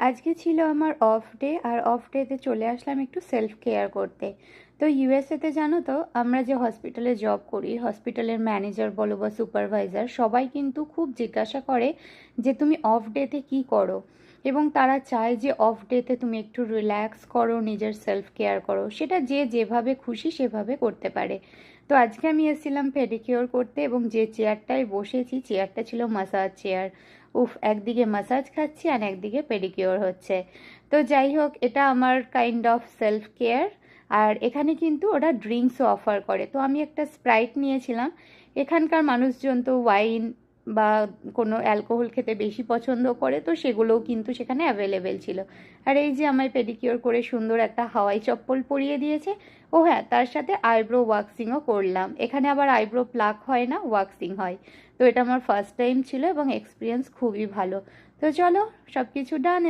আজকে ছিল আমার অফ ডে, আর অফ ডেতে চলে আসলাম একটু সেলফ কেয়ার করতে। তো ইউএসএতে জানো তো, আমরা যে হসপিটালে জব করি, হসপিটালের ম্যানেজার বলো বা সুপারভাইজার, সবাই কিন্তু খুব জিজ্ঞাসা করে যে তুমি অফ ডেতে কী করো, এবং তারা চায় যে অফ ডেতে তুমি একটু রিল্যাক্স করো, নিজের সেলফ কেয়ার করো। সেটা যে যেভাবে খুশি সেভাবে করতে পারে। তো আজকে আমি এসেছিলাম পেডিকিওর করতে, এবং যে চেয়ারটায় বসেছি চেয়ারটা ছিল মাসাজ চেয়ার। উফ, একদিকে মাসাজ খাচ্ছি আর একদিকে পেডিকিওর হচ্ছে। তো যাই হোক, এটা আমার কাইন্ড অফ সেলফ কেয়ার। আর এখানে কিন্তু ওরা ড্রিঙ্কসও অফার করে, তো আমি একটা স্প্রাইট নিয়েছিলাম। এখানকার মানুষজন তো ওয়াইন বা কোনো অ্যালকোহল খেতে বেশি পছন্দ করে, তো সেগুলোও কিন্তু সেখানে অ্যাভেলেবেল ছিল। আর এই যে আমায় পেডিকিওর করে সুন্দর একটা হাওয়াই চপ্পল পরিয়ে দিয়েছে। ও হ্যাঁ, তার সাথে আইব্রো ওয়াক্সিংও করলাম। এখানে আবার আইব্রো প্লাক হয় না, ওয়াক্সিং হয়। তো এটা আমার ফার্স্ট টাইম ছিল এবং এক্সপিরিয়েন্স খুবই ভালো। তো চলো, সব কিছু ডান।